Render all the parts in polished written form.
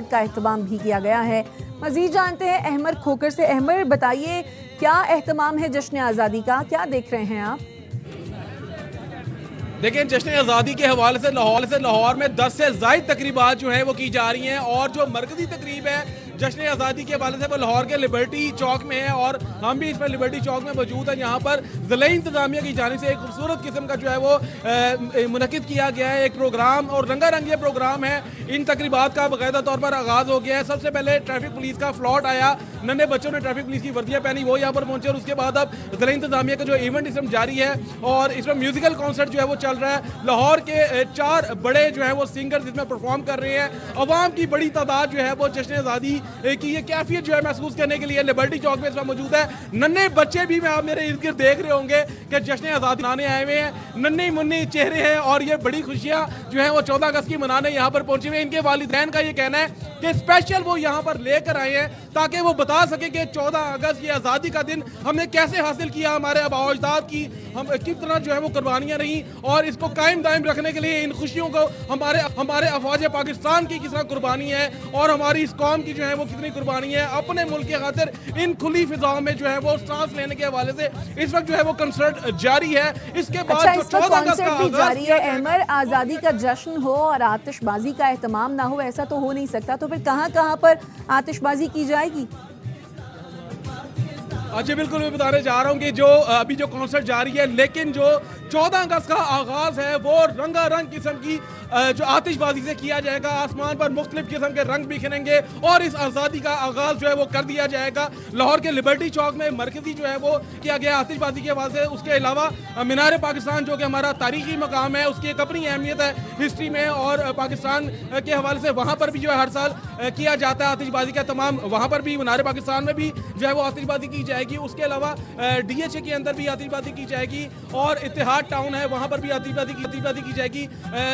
Concert का एहतमाम भी किया गया है। मजीद जानते हैं अहमर खोकर से। अहमर, बताइए क्या एहतमाम है जश्न आज़ादी का, क्या देख रहे हैं आप? देखिए, जश्न आज़ादी के हवाले से लाहौर में 10 से ज़ायद तकरीबात जो है वो की जा रही हैं और जो मरकज़ी तकरीब है जश्न आज़ादी के हवाले से वो लाहौर के लिबर्टी चौक में है और हम भी इसमें लिबर्टी चौक में मौजूद हैं। यहाँ पर ज़िला इंतज़ामिया की जानिब से एक खूबसूरत किस्म का जो है वो मुनक़िद किया गया है एक प्रोग्राम, और रंगारंग ये प्रोग्राम है। इन तकरीबात का बाकायदा तौर पर आगाज़ हो गया है। सबसे पहले ट्रैफिक पुलिस का फ्लॉट आया, नन्हे बच्चों ने ट्रैफिक पुलिस की वर्दियाँ पहनी, वो यहाँ पर पहुँचे, और उसके बाद अब ज़िला इंतज़ामिया का जो इवेंट इसमें जारी है और इसमें म्यूज़िकल कॉन्सर्ट जो है वो चल रहा है। लाहौर के 4 बड़े जो है वो सिंगर इसमें परफॉर्म कर रहे हैं। अवाम की बड़ी तादाद जो है वो जश्न आज़ादी की ये कैफियत जो है महसूस करने के लिए लिबर्टी चौक में इसमें मौजूद है। नन्हे बच्चे भी मैं आप मेरे इर्द गिर्द देख रहे होंगे कि जश्न आज़ादी मनाने आए हुए हैं। नन्हे मुन्ने चेहरे हैं और ये बड़ी खुशियां जो है वो 14 अगस्त की मनाने यहाँ पर पहुंचे हुए हैं। इनके वालिदैन का ये कहना है कि स्पेशल वो यहाँ पर लेकर आए हैं ताकि वो बता सके कि 14 अगस्त ये आज़ादी का दिन हमने कैसे हासिल किया, हमारे आबाओ अजदाद की हम किस तरह जो है वो कुर्बानियां रही और इसको कायम दायम रखने के लिए इन खुशियों को हमारे अफवाज पाकिस्तान की किस तरह कुर्बानी है और हमारी इस कौम की जो है वो कितनी कुर्बानी है अपने मुल्क के खातिर इन खुली फिजाओं में जो है वो सांस लेने के हवाले से इस वक्त जो है वो कंसर्ट जारी है। इसके बाद जो 14 अगस्त का भी जारी है। अहमर, आज़ादी का जश्न हो और आतिशबाजी का एहतमाम ना हो, ऐसा तो हो नहीं सकता, तो फिर कहाँ कहाँ पर आतिशबाजी की जाएगी? जी बिल्कुल, मैं बताने जा रहा हूँ कि जो अभी जो कॉन्सर्ट जारी है, लेकिन जो 14 अगस्त का आगाज है वो रंगारंग किस्म की जो आतिशबाजी से किया जाएगा। आसमान पर मुख्तलिफ किस्म के रंग बिखरेंगे और इस आज़ादी का आगाज जो है वो कर दिया जाएगा। लाहौर के लिबर्टी चौक में मरकजी जो है वो किया गया आतिशबाजी के हवाले से। उसके अलावा मीनार पाकिस्तान जो कि हमारा तारीखी मकाम है, उसकी एक अपनी अहमियत है हिस्ट्री में और पाकिस्तान के हवाले से वहाँ पर भी जो है हर साल किया जाता है आतिशबाजी का तमाम। वहाँ पर भी मीनार पाकिस्तान में भी जो है वो आतिशबाजी की जाएगी। उसके अलावा DHA के अंदर भी आतिशबाजी की जाएगी और इतिहाद टाउन है वहाँ पर भी आतिशबाजी की जाएगी।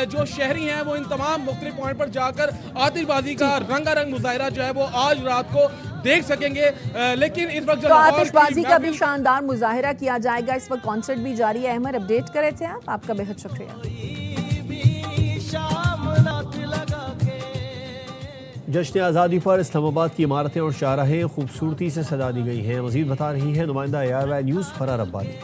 जो शहरी हैं वो इन तमाम मुख्तलिफ पॉइंट पर जाकर आतिशबाजी का रंगारंग मुजाहरा जो है वो आज रात को देख सकेंगे। लेकिन इस वक्त तो आतिशबाजी का भी शानदार मुजाहरा किया जाएगा। इस वक्त कॉन्सर्ट भी जारी है। अहमद, अपडेट कर रहे थे आप, आपका बेहद शुक्रिया। जश्न आज़ादी पर इस्लामाबाद की इमारतें और शाहराहें खूबसूरती से सजा दी गई हैं। मज़ीद बता रही है नुमाइंदा ARY न्यूज़ फरार रब्बानी।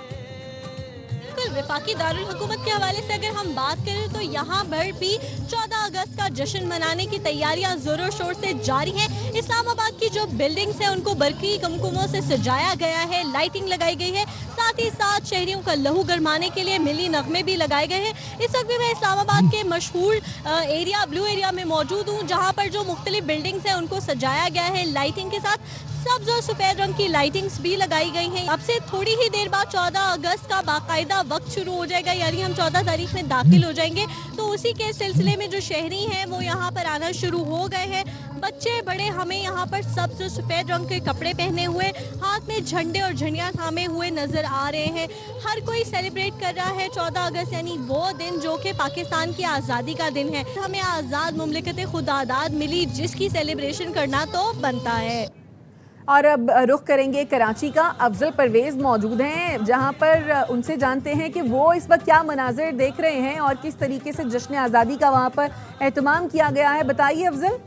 वफाकी दारुल हुकूमत के हवाले से अगर हम बात करें तो यहाँ पर भी 14 अगस्त का जश्न मनाने की तैयारियां जोरों शोर से जारी हैं। इस्लामाबाद की जो बिल्डिंग्स हैं उनको बरकी कुमकुमों से सजाया गया है, लाइटिंग लगाई गई है, साथ ही साथ शहरियों का लहू गरमाने के लिए मिली नगमे भी लगाए गए हैं। इस वक्त भी मैं इस्लामाबाद के मशहूर एरिया ब्लू एरिया में मौजूद हूँ, जहाँ पर जो मुख्तलिफ बिल्डिंग्स हैं उनको सजाया गया है लाइटिंग के साथ। सब्ज और सफ़ेद रंग की लाइटिंग्स भी लगाई गई हैं। अब से थोड़ी ही देर बाद 14 अगस्त का बाकायदा वक्त शुरू हो जाएगा, यानी हम 14 तारीख में दाखिल हो जाएंगे। तो उसी के सिलसिले में जो शहरी हैं वो यहाँ पर आना शुरू हो गए हैं। बच्चे बड़े हमें यहाँ पर सब्ज और सफ़ेद रंग के कपड़े पहने हुए, हाथ में झंडे और झंडियाँ थामे हुए नजर आ रहे हैं। हर कोई सेलिब्रेट कर रहा है 14 अगस्त, यानी वो दिन जो कि पाकिस्तान की आज़ादी का दिन है। हमें आज़ाद मुमलिकत खुद आज़ाद मिली, जिसकी सेलिब्रेशन करना तो बनता है। और अब रुख करेंगे कराची का। अफजल परवेज मौजूद हैं, जहां पर उनसे जानते हैं कि वो इस वक्त क्या मनाजिर देख रहे हैं और किस तरीके से जश्न आज़ादी का वहां पर एहतमाम किया गया है। बताइए अफजल।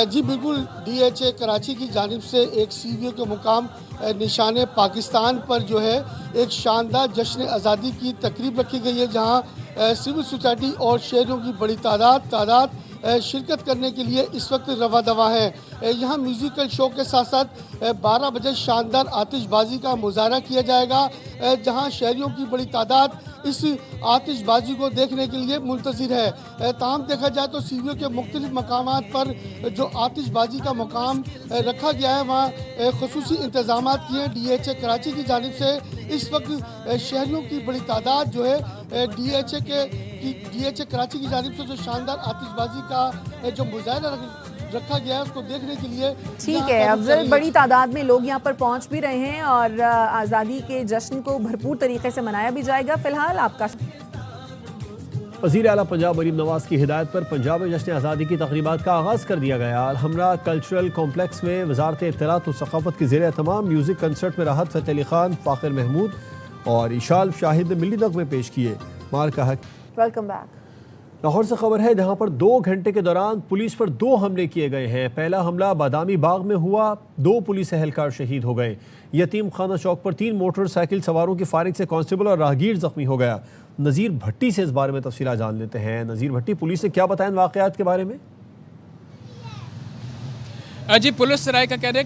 जी बिल्कुल, DHA कराची की जानिब से एक CVO के मुकाम निशान पाकिस्तान पर जो है एक शानदार जश्न आज़ादी की तकरीब रखी गई है, जहां सिविल सोसाइटी और शहरियों की बड़ी तादाद शिरकत करने के लिए इस वक्त रवा दवा है। यहाँ म्यूज़िकल शो के साथ साथ 12 बजे शानदार आतिशबाजी का मुजाहरा किया जाएगा, जहाँ शहरियों की बड़ी तादाद इस आतिशबाजी को देखने के लिए मुंतज़िर है। ताहम देखा जाए तो CVO के मुख्तलिफ मकामात पर जो आतिशबाजी का मुकाम रखा गया है वहाँ ख़ुसूसी इंतज़ाम किए हैं DHA कराची की जानिब से। इस वक्त शहरियों की बड़ी तादाद जो है DHA कराची की जानिब से जो शानदार आतिशबाजी का जो मुजाहरा रखा गया है उसको देखने के लिए ठीक है अफजल, बड़ी तादाद में लोग यहाँ पर पहुँच भी रहे हैं और आज़ादी के जश्न को भरपूर तरीके से मनाया भी जाएगा। फिलहाल आपका वज़ीर आला पंजाब मरीम नवाज की हिदायत पर पंजाब में जश्न आज़ादी की तक़रीबात का आगाज़ कर दिया गया। अलहमरा कल्चरल कॉम्प्लेक्स में वज़ारत इत्तलात और सक़ाफ़त की ज़ेर तमाम म्यूज़िक कंसर्ट में राहत फ़तेह अली खान, फ़ाखिर महमूद और इशाल शाहिद ने मिली नग़मे पेश किए। मार का हक। Welcome back. लाहौर से खबर है जहां पर 2 घंटे के दौरान पुलिस पर 2 हमले किए गए हैं। पहला हमला बादामी बाग में हुआ, 2 पुलिस एहलकार शहीद हो गए। यतीम खाना चौक पर 3 मोटरसाइकिल सवारों की फायरिंग से कांस्टेबल और राहगीर जख्मी हो गया। नज़ीर भट्टी से इस बारे में तफसीलात जान लेते हैं। नज़ीर भट्टी, पुलिस ने क्या बताया इन वाक़यात के बारे में? जी, पुलिस राय का कहना है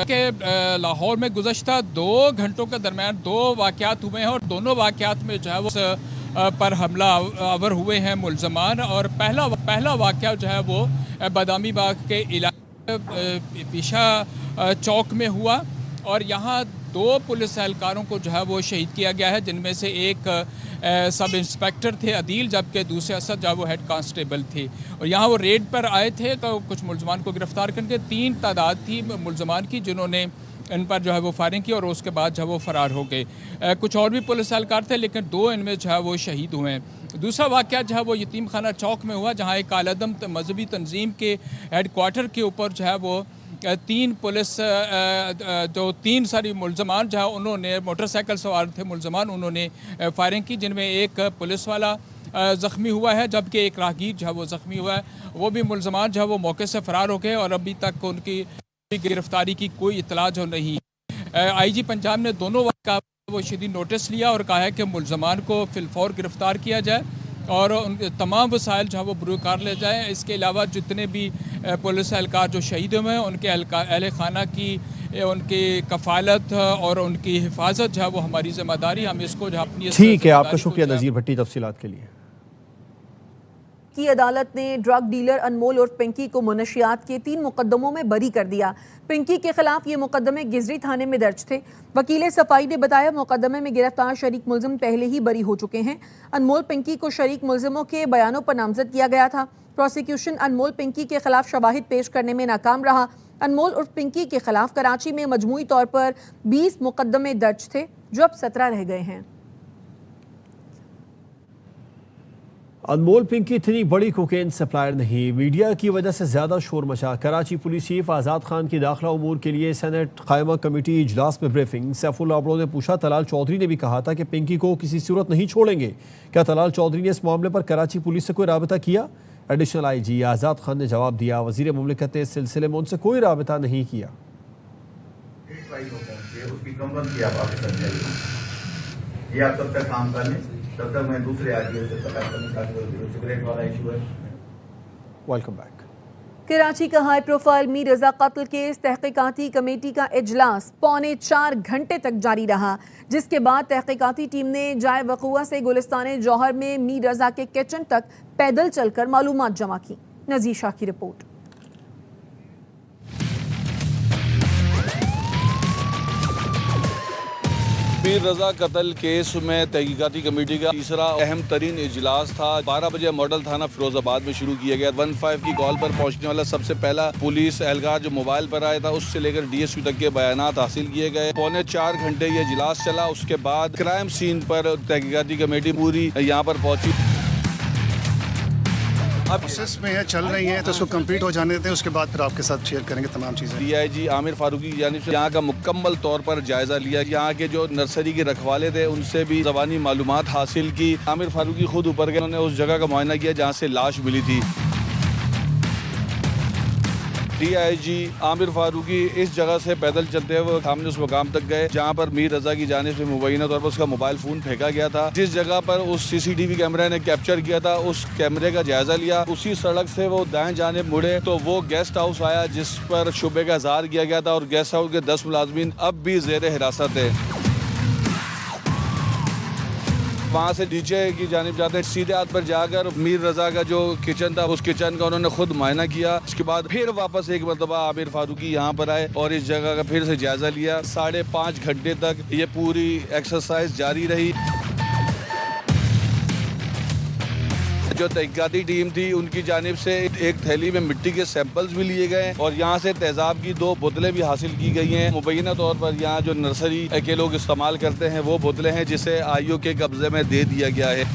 कि लाहौर में गुज़श्ता 2 घंटों के दरमियान 2 वाक़यात हुए हैं और दोनों वाक़यात में जो है वो पर हमला आवर हुए हैं मुल्ज़मान। और पहला वाक़या जो है वो बादामी बाग के इलाके पीशा चौक में हुआ और यहाँ 2 पुलिस एहलकारों को जो है वो शहीद किया गया है, जिनमें से एक सब इंस्पेक्टर थे अदील, जबकि दूसरे असद जो वो हेड कांस्टेबल थे। और यहाँ वो रेड पर आए थे तो कुछ मुल्ज़मान को गिरफ़्तार करके 3 तादाद थी मुल्ज़मान की, जिन्होंने इन पर जो है वो फायरिंग की और उसके बाद जो है वो फ़रार हो गए। कुछ और भी पुलिस एहलकार थे, लेकिन 2 इनमें जो है वो शहीद हुए हैं। दूसरा वाक़या जो है वो यतीम खाना चौक में हुआ, जहाँ एक आलदम मजहबी तंजीम के हेडक्वार्टर के ऊपर जो है वो 3 पुलिस जो 3 सारी मुल्ज़मान जो है उन्होंने मोटरसाइकिल सवार थे मुल्ज़मान, उन्होंने फायरिंग की, जिनमें एक पुलिस वाला ज़ख्मी हुआ है जबकि एक राहगीर जो है वो ज़ख्मी हुआ है। वो भी मुल्ज़मान जो है वो मौके से फ़रार हो गए और अभी तक उनकी गिरफ्तारी की कोई इतला जो नहीं। IG पंजाब ने दोनों वाक़या वो शदीद नोटिस लिया और कहा है कि मुल्ज़मान को फिलफौर गिरफ़्तार किया जाए और उनके तमाम वसाइल जो है वो बरूकार ले जाएँ। इसके अलावा जितने भी पुलिस एहलकार जो शहीद हुए हैं उनके अहल खाना की उनकी कफ़ालत और उनकी हिफाजत जो है वो हमारी ज़िम्मेदारी, हम इसको जो अपनी। ठीक है, आपका शुक्रिया नज़ीर भट्टी तफसीलात के लिए। की अदालत ने ड्रग डीलर अनमोल और पिंकी को मुनशियात के 3 मुकदमों में बरी कर दिया। पिंकी के खिलाफ ये मुकदमे गिजरी थाने में दर्ज थे। वकील सफाई ने बताया मुकदमे में गिरफ्तार शरीक मुल्जिम पहले ही बरी हो चुके हैं। अनमोल पिंकी को शरीक मुल्जिमों के बयानों पर नामजद किया गया था। प्रोसिक्यूशन अनमोल पिंकी के खिलाफ शवाहिद पेश करने में नाकाम रहा। अनमोल और पिंकी के खिलाफ कराची में मजमूई तौर पर 20 मुकदमे दर्ज थे, जो अब 17 रह गए हैं। अनमोल पिंकी इतनी बड़ी कोकेन सप्लायर नहीं, मीडिया की वजह से ज़्यादा शोर मचा। कराची पुलिस चीफ आज़ाद खान की दाखिला उमूर के लिए सेनेट कायमा कमेटी इजलास में ब्रीफिंग। सैफुल्लाह अबड़ो ने पूछा, तलाल चौधरी ने भी कहा था कि पिंकी को किसी सूरत नहीं छोड़ेंगे, क्या तलाल चौधरी ने इस मामले पर कराची पुलिस से कोई राबता किया? एडिशनल IG आज़ाद खान ने जवाब दिया, वज़ीर मुमलिकत ने इस सिलसिले में उनसे कोई राबता नहीं किया। तब तक मैं दूसरे आदमी से पता करने का सिगरेट वाला इशू है। Welcome back. कराची का हाई प्रोफाइल मीर रजा कत्ल केस तहकीकाती कमेटी का इजलास 3.25 घंटे तक जारी रहा, जिसके बाद तहकीकाती टीम ने जाए वक़ुआ से गुलिस्तान जौहर में मीर रजा के किचन तक पैदल चलकर मालूमात जमा की। नज़ीर शाह की रिपोर्ट। मीर रजा कत्ल केस में तहकीकाती कमेटी का तीसरा अहम तरीन इजलास था। 12 बजे मॉडल थाना फिरोजाबाद में शुरू किया गया। 15 की कॉल पर पहुंचने वाला सबसे पहला पुलिस एहलकार जो मोबाइल पर आया था, उससे लेकर DSP तक के बयानात हासिल किए गए। 3.25 घंटे ये इजलास चला। उसके बाद क्राइम सीन पर तहकीकाती कमेटी पूरी यहाँ पर पहुंची। अब प्रोसेस में है, चल रही है, तो उसको कंप्लीट हो जाने देते हैं, उसके बाद फिर आपके साथ शेयर करेंगे तमाम चीज़ें। DIG आमिर फारूकी की जानिब से यहाँ का मुकम्मल तौर पर जायजा लिया। यहाँ के जो नर्सरी के रखवाले थे उनसे भी ज़बानी मालूमात हासिल की। आमिर फारूकी खुद ऊपर गए, उन्होंने उस जगह का मुआयना किया जहाँ से लाश मिली थी। DIG आमिर फारूकी इस जगह से पैदल चलते हुए सामने उस मुकाम तक गए जहाँ पर मीर रजा की जानिब से मुबैना तौर पर उसका मोबाइल फ़ोन फेंका गया था। जिस जगह पर उस CCTV कैमरे ने कैप्चर किया था, उस कैमरे का जायजा लिया। उसी सड़क से वो दाएं जानिब मुड़े तो वो गेस्ट हाउस आया जिस पर शुबे का इज़हार किया गया था और गेस्ट हाउस के 10 मुलाजमीन अब भी ज़ेर हिरासत है। वहाँ से नीचे की जानिब जाते हैं, सीधे हाथ पर जाकर मीर रजा का जो किचन था उस किचन का उन्होंने खुद मुआयना किया। उसके बाद फिर वापस एक मरतबा आमिर फारूकी यहाँ पर आए और इस जगह का फिर से जायजा लिया। 5.5 घंटे तक ये पूरी एक्सरसाइज जारी रही। जो तहकीकाती टीम थी उनकी जानिब से एक थैली में मिट्टी के सैंपल्स भी लिए गए और यहाँ से तेजाब की 2 बोतलें भी हासिल की गई हैं। मुबैना तौर पर यहाँ जो नर्सरी के लोग इस्तेमाल करते हैं वो बोतलें हैं जिसे IO के कब्जे में दे दिया गया है।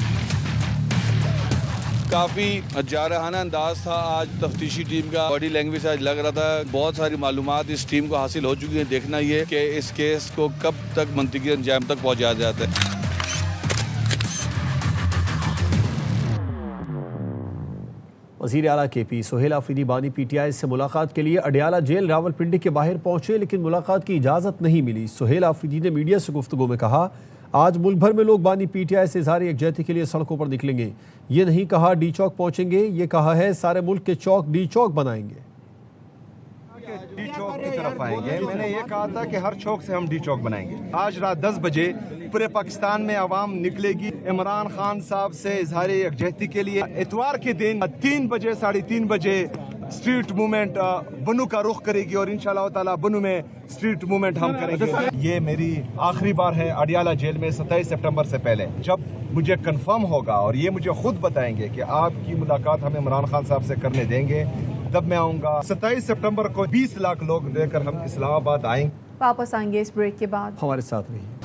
काफ़ी जारहाना अंदाज था आज तफ्तीशी टीम का। बॉडी लैंग्वेज आज लग रहा था बहुत सारी मालूमात इस टीम को हासिल हो चुकी है। देखना ये कि इस केस को कब तक मंतकी अंजाम तक पहुँचाया जाता है। वज़ीर आला KP सुहेल आफरीदी बानी PTI से मुलाकात के लिए अडियाला जेल रावलपिंडी के बाहर पहुंचे, लेकिन मुलाकात की इजाज़त नहीं मिली। सुहेल आफरीदी ने मीडिया से गुफ्तगू में कहा, आज मुल्क भर में लोग बानी PTI से इज़हार यकजहती के लिए सड़कों पर निकलेंगे। ये नहीं कहा डी चौक पहुंचेंगे, ये कहा है सारे मुल्क के चौक डी चौक बनाएंगे। डी चौक की तरफ आएंगे। मैंने ये कहा था कि हर चौक से हम डी चौक बनाएंगे। आज रात 10 बजे पूरे पाकिस्तान में आवाम निकलेगी इमरान खान साहब से इजहार यकजहती के लिए। इतवार के दिन 3 बजे 3:30 बजे स्ट्रीट मूवमेंट बनू का रुख करेगी और इंशाल्लाह ताला बनू में स्ट्रीट मूवमेंट हम करेंगे। ये मेरी आखिरी बार है अडियाला जेल में 27 सितंबर से पहले। जब मुझे कंफर्म होगा और ये मुझे खुद बताएंगे कि आपकी मुलाकात हम इमरान खान साहब से करने देंगे, तब मैं आऊँगा। 27 सितंबर को 20 लाख लोग लेकर हम इस्लामाबाद आएंगे। वापस आएंगे इस ब्रेक के बाद। हमारे साथ रहिए।